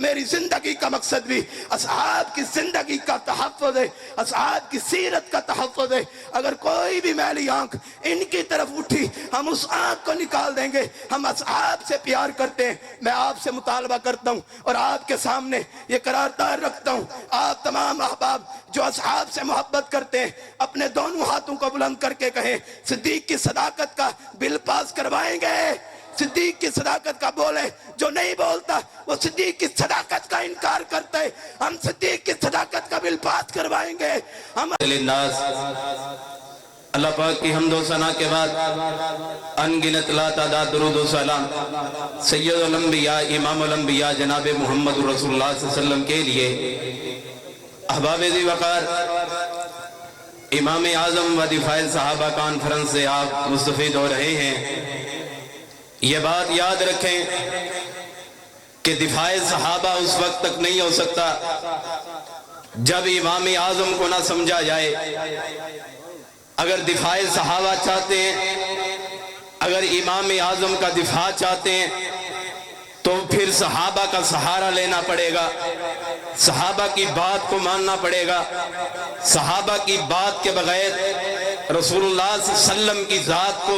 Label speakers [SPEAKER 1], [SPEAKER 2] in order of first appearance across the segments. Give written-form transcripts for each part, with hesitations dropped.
[SPEAKER 1] मेरी जिंदगी का मकसद भी असहाब की जिंदगी का तहफ़्फ़ुज़ है, असहाब की सीरत का तहफ़्फ़ुज़ है। अगर कोई भी मैली आंख इनकी तरफ उठी, हम उस आंख को निकाल देंगे। हम असहाब से प्यार करते हैं। मैं आपसे मुतालबा करता हूँ और आपके सामने ये करारदाद रखता हूँ, आप तमाम अहबाब जो असहाब से मोहब्बत करते हैं, अपने दोनों हाथों को बुलंद करके कहें, सिद्दीक की सदाकत का बिल पास करवाएंगे। सिद्दीक की सदाकत का बोले, जो नहीं बोलता वो सिद्दीक की सदाकत का इनकार करता है। हम सिद्दीक की सदाकत का बिल पास करवाएंगे। हम
[SPEAKER 2] अल्लाह पाक की हम्द व सना के बाद अनगिनत ला तादाद दुरूद व सलाम सैयदुल अंबिया इमामुल अंबिया जनाब मोहम्मद रसूलुल्लाह सल्लल्लाहु अलैहि वसल्लम के लिए अहबाब ज़ी वक़ार इमाम आज़म व दिफ़ाए सहाबा कॉन्फ्रेंस से आप मुस्तफ़ीद हो रहे हैं। ये बात याद रखें कि दिफ़ाए सहाबा उस वक्त तक नहीं हो सकता जब इमाम आज़म को ना समझा जाए। अगर दिफाए सहाबा चाहते हैं, अगर इमाम आज़म का दिफा चाहते हैं, तो फिर सहाबा का सहारा लेना पड़ेगा, सहाबा की बात को मानना पड़ेगा। सहाबा की बात के बगैर रसूलुल्लाह सल्लल्लाहु अलैहि वसल्लम की जात को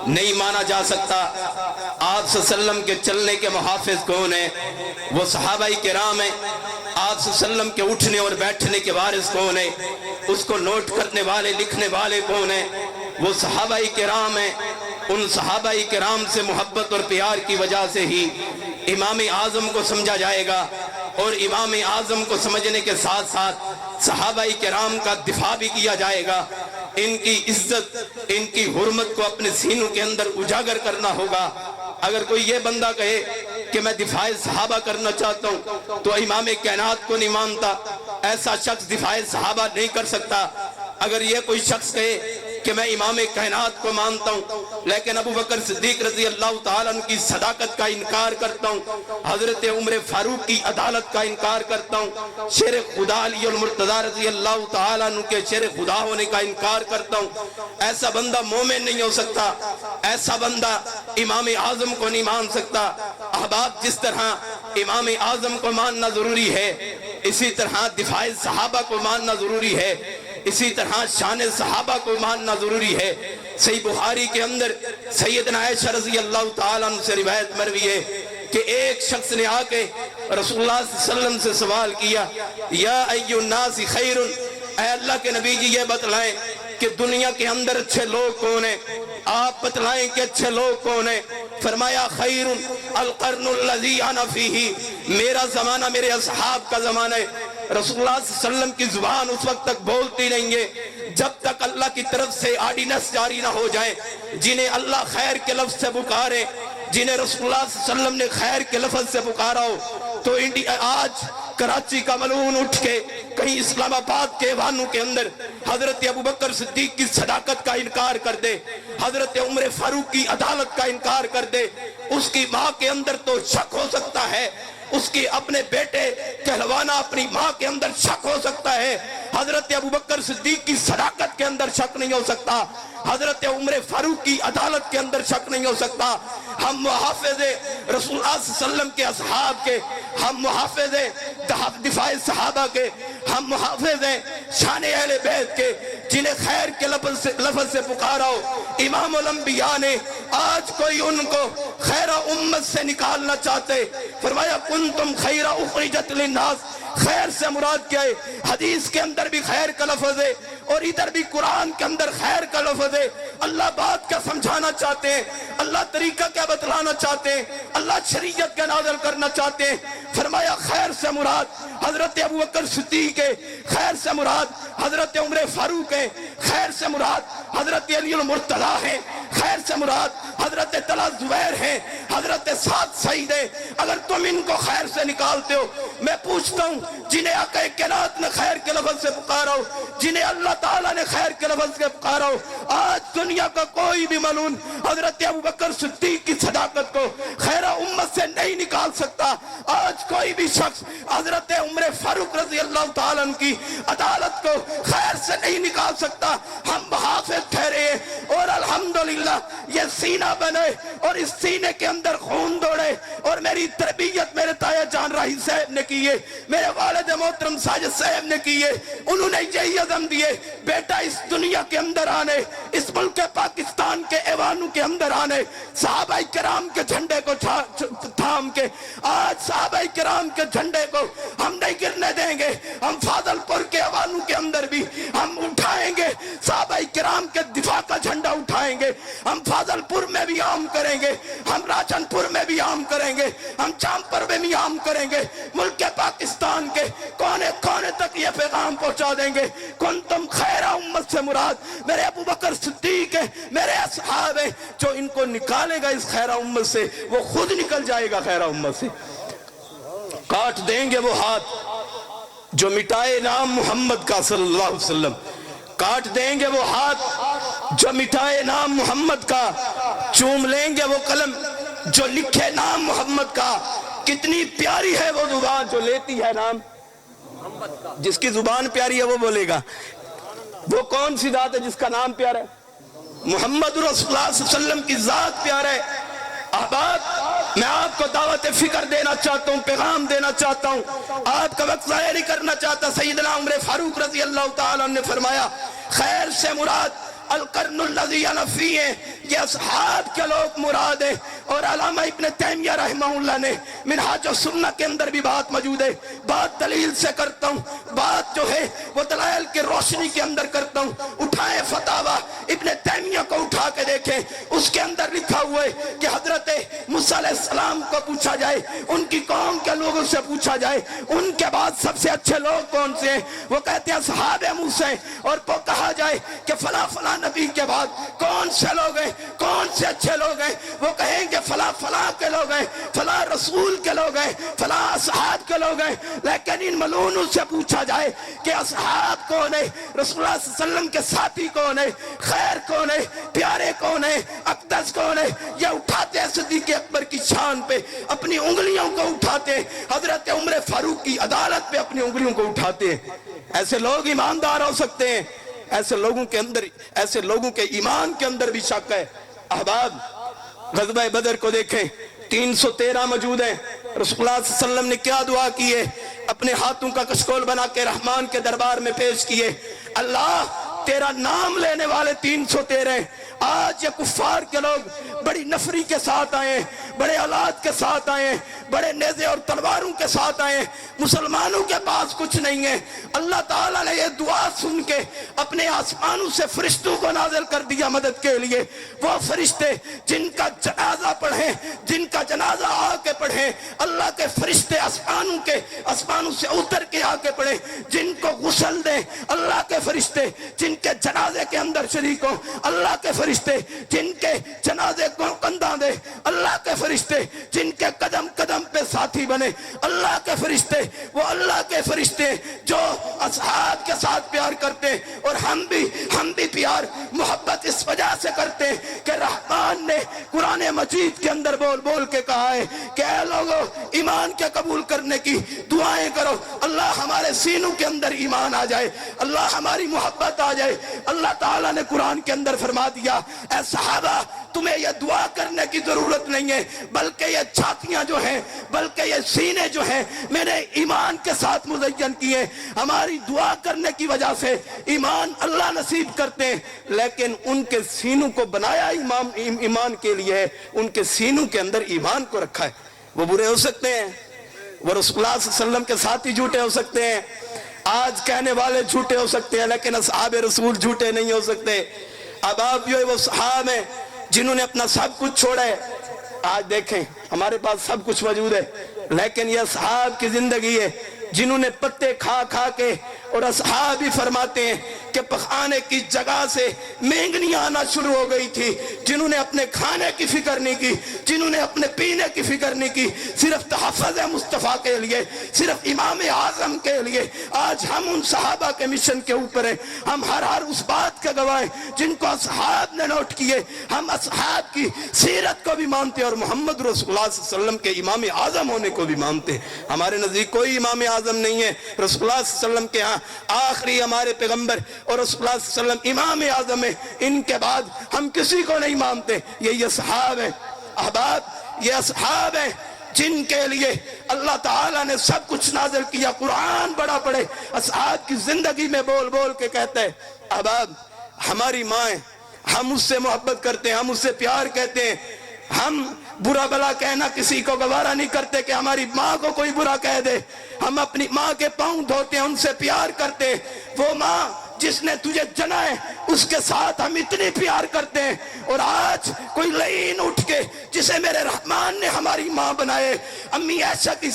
[SPEAKER 2] नहीं माना जा सकता। आप सल्लल्लाहु अलैहि वसल्लम के चलने के मुहाफिज कौन है? वो सहाबाई किराम है। आप सल्लल्लाहु अलैहि वसल्लम के उठने और बैठने के वारिस कौन है? उसको नोट करने वाले लिखने वाले कौन है? वो सहाबाई किराम है। उन सहाबाई किराम से मोहब्बत और प्यार की वजह से ही इमाम आज़म को समझा जाएगा और इमाम आज़म को समझने के साथ साथ सहाबाई किराम का दिफा भी किया जाएगा। इनकी इज्जत, इनकी हुर्मत को अपने सीनों के अंदर उजागर करना होगा। अगर कोई ये बंदा कहे कि मैं दिफाए सहाबा करना चाहता हूँ तो इमाम कायनात को नहीं मानता, ऐसा शख्स दिफाए सहाबा नहीं कर सकता। अगर ये कोई शख्स कहे कि मैं इमाम कायनात को मानता हूँ लेकिन अबू बकर सिद्दीक रज़ी अल्लाह ताला अन्हु की सदाकत का इनकार करता हूँ, हजरत उमर फारूक की अदालत का इनकार करता हूँ, शेर खुदा अली मुर्तज़ा रज़ी अल्लाह ताला अन्हु के शेर खुदा होने का इनकार करता हूँ, ऐसा बंदा मोमिन नहीं हो सकता। ऐसा बंदा इमाम आज़म को नहीं मान सकता। अहबाब, जिस तरह इमाम आज़म को मानना जरूरी है, इसी तरह दिफाए सहाबा को मानना जरूरी है, इसी तरह शान सहाबा को मानना जरूरी है। सही बुखारी के अंदर सैयदना आयशा रज़ी अल्लाह ताला अन्हा से रिवायत मरवी है कि एक शख्स ने आके रसूलुल्लाह सल्लल्लाहु अलैहि वसल्लम से सवाल किया, या अय्युन नास खैरुन, ऐ अल्लाह के नबी जी ये बतलाएं कि दुनिया के अंदर अच्छे लोग कौन है? आप बतलाएं कि अच्छे लोग कौन है? फरमाया खैरुन अल कर्नुल लज़ी अना फीही, मेरा जमाना मेरे असहाब का जमाना है। रसूलुल्लाह सल्लल्लाहु अलैहि वसल्लम की जुबान उस वक्त तक बोलती नहीं है जब तक अल्लाह की तरफ से ऑर्डिनेंस जारी ना हो जाए। जिन्हें अल्लाह खैर के लफ्ज से पुकारे, जिन्हें रसूलुल्लाह सल्लल्लाहु अलैहि वसल्लम ने खैर के लफ्ज से पुकारा हो, तो इंडिया आज कराची का मलून उठ के कहीं इस्लामाबाद के वानों के अंदर हजरत अबू बकर सिद्दीक की सदाकत का इनकार कर दे, हजरत उमर फारूक की अदालत का इनकार कर दे, उसकी माँ के अंदर तो शक हो सकता है, उसकी अपने बेटे कहलवाना अपनी माँ के अंदर शक हो सकता है, हजरत अबू बकर सिद्दीक की सदाकत के अंदर शक नहीं हो सकता, हजरत उमर फारूक की अदालत के अंदर शक नहीं हो सकता। हम मुहाफिज़े रसूलुल्लाह सल्लल्लाहु अलैहि वसल्लम के असहाब के, हम मुहाफिज़े दिफाए सहाबा के, हम मुहाफिज़े शान अहले बैत के, जिन्हें खैर के लफ्ज़ से पुकारा हो। इमामुल अंबिया ने आज कोई उनको खैरा उम्मत से निकालना चाहते, फरमाया कुंतुम खैरा उखरिजत लिन्नास, खैर से मुराद क्या है? हदीस के अंदर भी खैर का लफ्ज़ है और इधर भी कुरान के अंदर खैर का लफ्ज़ है। अल्लाह बात क्या समझाना चाहते हैं, अल्लाह तरीका क्या बतलाना चाहते हैं, अल्लाह शरीयत क्या नाज़िल करना चाहते हैं। फरमाया खैर से मुराद हजरत अबू बकर सिद्दीक है, खैर से मुराद हजरत उमर फारूक है, खैर से मुराद हजरत अली मुर्तज़ा है, खैर से मुराद हजरत तलहा जुबैर है, हजरत साद सईद है। अगर तुम इनको खैर से निकालते हो, मैं पूछता हूँ जिन्हें आका कायनात ने खैर के लफ्ज़ से पुकारा हो, जिन्हें अल्लाह ताला ने खैर के लफ्ज़ से पुकारा हो, आज दुनिया का कोई भी मलून हजरत अबू बकर सिद्दीक की सदाकत को खैरा उम्मत से नहीं निकाल सकता। आज कोई भी शख्स हजरत उमर फारूक रज़ी अल्लाह ताला अन्हु की अदालत को खैर से नहीं निकाल सकता। हम मुहाफिज़
[SPEAKER 1] साथ ठहरे और अल्हम्दुलिल्लाह ये सीना बने और इस सीने के अंदर खून दौड़े। और मेरी तरबियत मेरे ताया जान राही साहब ने की है, मेरे वालिद मोहतरम साजिद साहब ने की है। उन्होंने यही अज़म दिए, बेटा इस दुनिया के अंदर आने, इस मुल्क पाकिस्तान के ऐवानों के अंदर आने, सहाबा किराम के झंडे को थाम के, आज सहाबा किराम के झंडे को हम नहीं गिरने देंगे। हम फाजलपुर के ऐवानों के अंदर भी हम उठाएंगे, सहाबा किराम के दिफा का झंडा उठाएंगे। हम फाजलपुर में भी आम करेंगे, हम राजनपुर में भी आम करेंगे, हम चांपर में भी आम करेंगे। मुल्क पाकिस्तान के कोने कोने तक ये पैगाम पहुंचा देंगे। कुंतुम खैरा उम्मत से मुराद मेरे अबू बकर सिद्दीक है, मेरे असहाब है। जो इनको निकालेगा इस खैरा उम्मत से वो खुद निकल जाएगा खैरा उम्मत से। काट देंगे वो हाथ जो मिटाए नाम मोहम्मद का सल्लल्लाहु अलैहि वसल्लम, काट देंगे वो हाथ जो मिटाए नाम मोहम्मद का, चूम लेंगे वो कलम जो लिखे नाम मोहम्मद का। कितनी प्यारी है वो जुबान जो लेती है नाम, जिसकी जुबान प्यारी है वो बोलेगा। वो कौन सी जात है जिसका नाम प्यारा है? मोहम्मद रसूलुल्लाह सल्लल्लाहु अलैहि वसल्लम की जात प्यारा है। अहबाब मैं आपको दावत फिक्र देना चाहता हूँ, पैगाम देना चाहता हूँ, आपका वक्त ज़ाया नहीं करना चाहता। सैयदना उमर फारूक रज़ी अल्लाह ताला ने फरमाया, खैर से मुराद अल-कर्नुल्लज़ी अनफ़ी है, ये असहाब के लोग मुराद है। और अल्लामा इब्न तैमिया रहमहुल्लाह ने मिनहाज सुन्नह के अंदर भी बात मौजूद है। बात दलील से करता हूँ, बात जो है वो दलाइल की रोशनी के अंदर करता हूँ। उठाए फतावा इब्न तैमिया को उठा के देखें, उसके अंदर लिखा हुआ है कि हजरत मूसा अलैहिस्सलाम को पूछा जाए, उनकी कौम के लोगों से पूछा जाए उनके बाद सबसे अच्छे लोग कौन से हैं, वो कहते हैं असहाब मूसा। और वो कहा जाए कि फला फला नबी के बाद कौन से लोग हैं, कौन से अच्छे लोग हैं, वो कहेंगे फला फला के लोग हैं, फला रसूल के लोग हैं, फला असहाब के लोग हैं। लेकिन इन मलूनों से पूछा जाए कि असहाब कौन है, रसूलुल्लाह सल्लल्लाहु अलैहि वसल्लम के साथी कौन है, खैर कौन है, प्यारे कौन है, अक़दस कौन है, ये उठाते हैं सिद्दीक़ अकबर की शान पे अपनी उंगलियों को उठाते हैं, हजरत उमर फारूक की अदालत पे अपनी उंगलियों को उठाते हैं। ऐसे लोग ईमानदार हो सकते हैं, ऐसे लोगों के अंदर, ऐसे लोगों के ईमान के अंदर भी शक है। अहबाब ग़ज़वा बदर को देखें, 313 मौजूद है। रसूलुल्लाह सल्लल्लाहु अलैहि वसल्लम ने क्या दुआ की है, अपने हाथों का कशकोल बना के रहमान के दरबार में पेश किए। अल्लाह तेरा नाम लेने वाले 313, आज ये कुफ्फार के लोग बड़ी नफरी के साथ आए, बड़े औलाद के साथ आए, बड़े नेज़े और तलवारों के साथ आए, मुसलमानों के पास कुछ नहीं है। अल्लाह ताला ने ये दुआ सुन के अपने आसमानों से फरिश्तों को नाज़िल कर दिया मदद के लिए। वो फरिश्ते जिनका जनाजा पढ़े, जिनका जनाजा आके पढ़े, अल्लाह के फरिश्ते आसमानों से उतर के आके पढ़े, जिनको गुस्ल दे अल्लाह के फरिश्ते, जिनके जनाजे के अंदर शरीक हो अल्लाह के फरिश्ते, जिनके जनाजे को कंधा दे अल्लाह के फरिश्ते, जिनके कदम कदम पे साथी बने अल्लाह के फरिश्ते। वो अल्लाह के फरिश्ते जो असहाब के साथ प्यार करते हैं। और हम भी प्यार मोहब्बत इस वजह से करते हैं कि रहमान ने कुरान मजीद के अंदर बोल बोल के कहा है कि ऐ लोगों ईमान के कबूल करने की दुआएं करो, अल्लाह हमारे सीनों के अंदर ईमान आ जाए, अल्लाह हमारी मोहब्बत आ जाए। अल्लाह ताला ने कुरान के अंदर फरमा दिया, ऐ सहाबा तुम्हें यह दुआ करने की जरूरत नहीं है, बल्कि ये छातियां जो हैं, बल्कि ये सीने जो हैं मैंने ईमान के साथ मुज़य्यन किए। हमारी दुआ करने की वजह से ईमान अल्लाह नसीब करते हैं, लेकिन उनके सीनों को बनाया ईमान के लिए है, उनके सीनों के अंदर ईमान को रखा है। वो बुरे हो सकते हैं, वो रसूलुल्लाह सल्लल्लाहु अलैहि वसल्लम के साथी झूठे हो सकते हैं, आज कहने वाले झूठे हो सकते हैं, लेकिन असहाब रसूल झूठे नहीं हो सकते। अब आप जो है वो सहाब हैं जिन्होंने अपना सब कुछ छोड़ा है। आज देखें हमारे पास सब कुछ मौजूद है, लेकिन यह असहाब की जिंदगी है जिन्होंने पत्ते खा खा के, और असहाब भी फरमाते हैं कि पखाने की जगह से मेंगनियां आना शुरू हो गई थी, जिन्होंने अपने खाने की फिक्र नहीं की, जिन्होंने अपने पीने की फिक्र नहीं की, सिर्फ तहफ़्फ़ुज़ मुस्तफ़ा के लिए, सिर्फ इमाम आज़म के लिए। आज हम उन सहाबा के मिशन के ऊपर हैं, हम हर उस बात के गवाह हैं जिनको असहाब ने नोट किए। हम असहाब की सीरत को भी मानते और मोहम्मद रसूलुल्लाह सल्लल्लाहु अलैहि वसल्लम के इमाम आज़म होने को भी मानते हैं। हमारे नज़दीक कोई इमाम आज़म नहीं है, रसूलुल्लाह सल्लल्लाहु अलैहि वसल्लम के यहाँ आखिरी हमारे पैगंबर اور रसूलुल्लाह सल्लल्लाहु अलैहि वसल्लम इमाम आज़म है, इनके बाद हम किसी को नहीं मानते। ये असहाब है अहबाब, ये असहाब है जिनके लिए अल्लाह ताला ने सब कुछ नाज़िल किया। कुरान बड़ा पढ़े, असहाब की जिंदगी में बोल बोल के कहते हैं अहबाब हमारी माँ है, हम उससे मोहब्बत करते हैं, हम उससे प्यार कहते हैं, हम बुरा भला कहना किसी को गवारा नहीं करते कि हमारी माँ को कोई बुरा कह दे। हम अपनी माँ के पाँव धोते हैं, उनसे प्यार करते हैं। वो माँ जिसने तुझे जना है उसके साथ हम इतनी प्यार करते हैं। और आज कोई लईन उठ के जिसे मेरे रहमान ने हमारी माँ बनाए, अम्मी आयशा की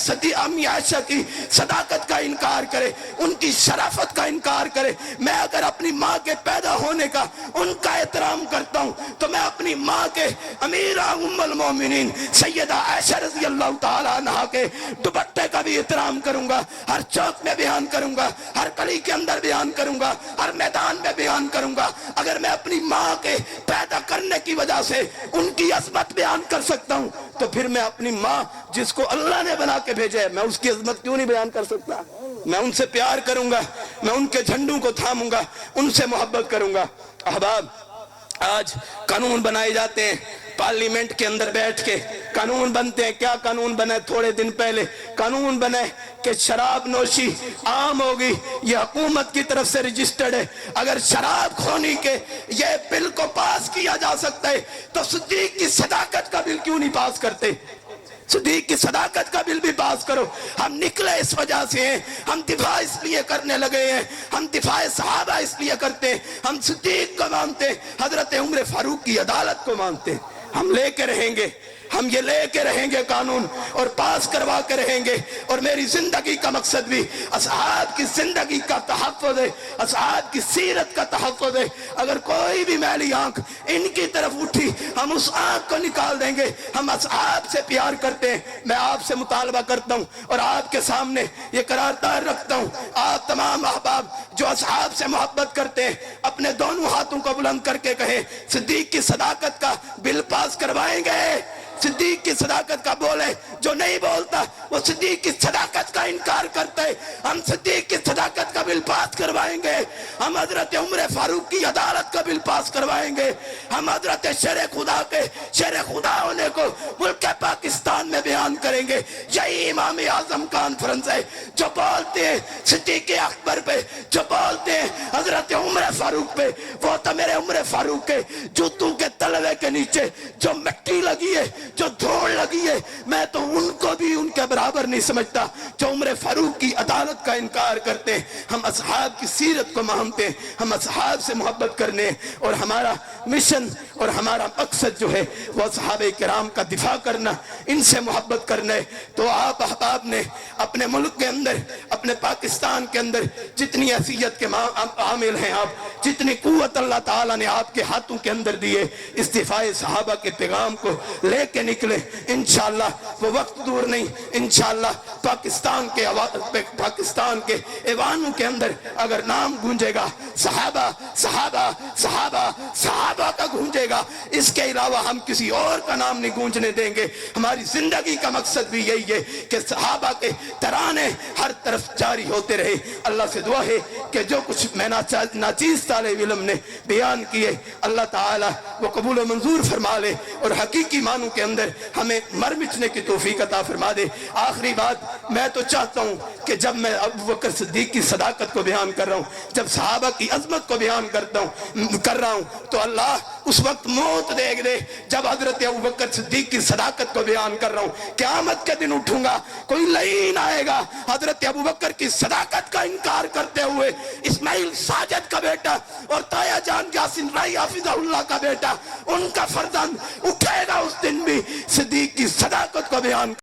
[SPEAKER 1] सदाकत का इनकार करे, उनकी शराफत का इनकार करे। मैं अगर अपनी माँ के पैदा होने का उनका एहतराम करता हूँ तो मैं अपनी माँ के अमीरा उम्मुल मोमिनीन सैयदा आयशा रज़ी अल्लाह ताला अन्हा के दुपट्टे का भी एहतराम करूंगा। हर चौक में बयान करूंगा, हर गली के अंदर बयान करूंगा, हर मैदान में बयान करूंगा। अगर मैं अपनी माँ के पैदा करने की वजह से उनकी अजमत बयान कर सकता हूं तो फिर मैं अपनी माँ जिसको अल्लाह ने बना के भेजा है मैं उसकी अजमत क्यों नहीं बयान कर सकता। मैं उनसे प्यार करूंगा, मैं उनके झंडों को थामूंगा, उनसे मोहब्बत करूंगा। अहबाब आज कानून बनाए जाते हैं, पार्लियामेंट के अंदर बैठ के कानून बनते हैं। क्या कानून बने? थोड़े दिन पहले कानून बने कि शराब नोशी आम होगी। ये हुकूमत की तरफ से रजिस्टर्ड है। अगर शराब खोनी के ये बिल को पास किया जा सकता है तो सिद्दीक की सदाकत का बिल क्यों नहीं पास करते? सिद्दीक की सदाकत का बिल भी पास करो। हम निकले इस वजह से हैं, हम दिफा इसलिए करने लगे हैं, हम दिफा सहाबा इसलिए करते हैं, हम सिद्दीक को मानते हैं, हजरत उमर फारूक की अदालत को मानते हैं। हम लेके रहेंगे, हम ये लेके रहेंगे कानून और पास करवा के रहेंगे। और मेरी जिंदगी का मकसद भी असहाब की जिंदगी का तहफ़्फ़ुज़ है, असहाब की सीरत का तहफ़्फ़ुज़ है। अगर कोई भी मैली आंख इनकी तरफ उठी हम उस आंख को निकाल देंगे। हम असहाब से प्यार करते हैं। मैं आपसे मुतालबा करता हूँ और आपके सामने ये करारदाद रखता हूँ, आप तमाम अहबाब जो असहाब से मोहब्बत करते हैं अपने दोनों हाथों को बुलंद करके कहे सिद्दीक की सदाकत का बिल पास करवाएंगे। सिद्दीक की सदाकत का बोले, जो नहीं बोलता वो सिद्दीक की सदाकत का इनकार करता है। हम सिद्दीक की सदाकत का बिल पास करवाएंगे। हम हजरत उमर फारूक की अदालत का बिल पास करवाएंगे। हम हजरत शेर खुदा के शेर खुदा होने को मुल्क पाकिस्तान में बयान करेंगे। यही इमाम आजम कॉन्फ्रेंस है जो बोलते हैं सिद्दीक अकबर पे, जो बोलते हैं हजरत उमर फारूक पे। वो तो मेरे उमर फारूक के जूतों के तलवे के नीचे जो मिट्टी लगी है, जो धूल लगी है, मैं तो उनको भी उनके बराबर नहीं समझता जो उमर फारूक की अदालत का इनकार करते हैं। हम असहाब की सीरत को मानते हैं, हम असहाब से मोहब्बत करने और हमारा मिशन और हमारा मकसद जो है वो असहाबे किराम का दिफा करना, इनसे मोहब्बत करना। तो आप अहबाब ने अपने मुल्क के अंदर, अपने पाकिस्तान के अंदर जितनी हैसियत के आमिल हैं आप, जितनी कुव्वत अल्लाह ताला ने आपके हाथों के अंदर दिए, इस दिफाए सहाबा के पैगाम को लेके निकले। इंशाअल्लाह वो वक्त दूर नहीं, इंशाअल्लाह पाकिस्तान के ऐवानों के अंदर अगर नाम गूंजेगा सहाबा सहाबा सहाबा सहाबा का गूंजेगा, इसके अलावा हम किसी और का नाम नहीं गूंजने देंगे। हमारी जिंदगी का मकसद भी यही है कि सहाबा के तराने हर तरफ जारी होते रहे। अल्लाह से दुआ है कि जो कुछ मैं नाचीज तालिब इल्म ने बयान किए अल्लाह ताला वो कबूल मंजूर फरमा ले और हकीकी मानों के अंदर हमें मर मिटने की तौफीक अता फरमा दे। आखिरी बात, मैं तो चाहता हूँ कि जब मैं अबू बकर सिद्दीक की सदाकत को बयान कर रहा हूँ, जब सहाबा की अजमत को बयान कर रहा हूँ तो अल्लाह उस वक्त मौत देख दे जब हजरत अबू बकर सिद्दीक की सदाकत को बयान कर रहा हूँ। क़यामत के दिन उठूंगा, कोई लईन आएगा हजरत अबू बकर की सदाकत का इनकार करते हुए, इस्माइल साजिद का बेटा और ताया जान यासिन राई हाफिज़हुल्लाह का बेटा, उनका फर्जंद उठेगा उस दिन भी सिद्दीक की सदाकत को बयान